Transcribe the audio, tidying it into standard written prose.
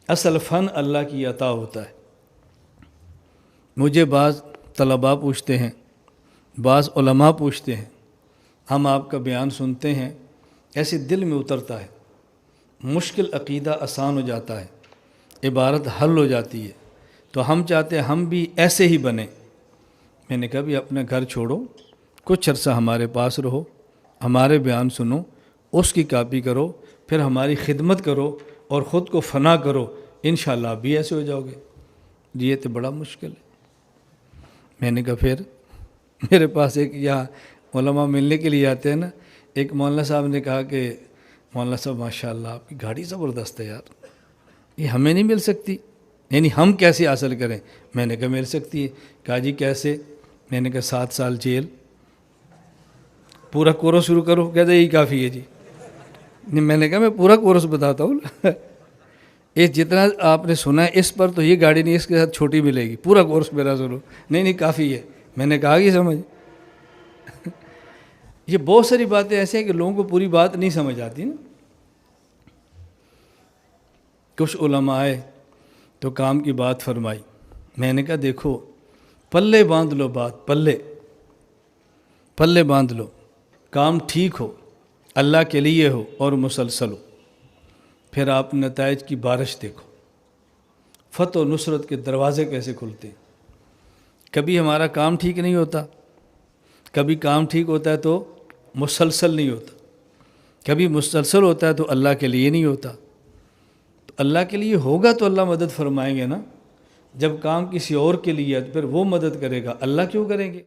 اصل فن اللہ کی عطا ہوتا ہے۔ مجھے بعض طلباء پوچھتے ہیں، بعض علماء پوچھتے ہیں، ہم آپ کا بیان سنتے ہیں، ایسے دل میں اترتا ہے، مشکل عقیدہ آسان ہو جاتا ہے، عبارت حل ہو جاتی ہے، تو ہم چاہتے ہیں ہم بھی ایسے ہی بنیں۔ میں نے کہا بھی اپنا گھر چھوڑو، کچھ عرصہ ہمارے پاس رہو، ہمارے بیان سنو، اس کی کاپی کرو، پھر ہماری خدمت کرو اور خود کو فنا کرو، انشاءاللہ آپ بھی ایسے ہو جاؤ گے۔ یہ تو بڑا مشکل ہے۔ میں نے کہا پھر میرے پاس ایک یہاں علماء ملنے کے لیے آتے ہیں نا، ایک مولانا صاحب نے کہا کہ مولانا صاحب ماشاءاللہ آپ کی گاڑی زبردست ہے یار، یہ ہمیں نہیں مل سکتی، یعنی ہم کیسے حاصل کریں؟ میں نے کہا مل سکتی ہے۔ کہا جی کیسے؟ میں نے کہا 7 سال جیل، پورا کورس شروع کرو۔ کہتے یہی کافی ہے جی۔ میں نے کہا میں پورا کورس بتاتا ہوں، یہ جتنا آپ نے سنا ہے اس پر تو یہ گاڑی نہیں، اس کے ساتھ چھوٹی ملے گی، پورا کورس میرا سنو۔ نہیں کافی ہے۔ میں نے کہا کہ سمجھ یہ بہت ساری باتیں ایسے ہیں کہ لوگوں کو پوری بات نہیں سمجھ آتی نا۔ کچھ علماء آئے تو کام کی بات فرمائی، میں نے کہا دیکھو پلے باندھ لو، بات پلے باندھ لو، کام ٹھیک ہو، اللہ کے لیے ہو اور مسلسل ہو، پھر آپ نتائج کی بارش دیکھو، فتح و نصرت کے دروازے کیسے کھلتے ہیں۔ کبھی ہمارا کام ٹھیک نہیں ہوتا، کبھی کام ٹھیک ہوتا ہے تو مسلسل نہیں ہوتا، کبھی مسلسل ہوتا ہے تو اللہ کے لیے نہیں ہوتا۔ تو اللہ کے لیے ہوگا تو اللہ مدد فرمائیں گے نا، جب کام کسی اور کے لیے ہے تو پھر وہ مدد کرے گا، اللہ کیوں کریں گے؟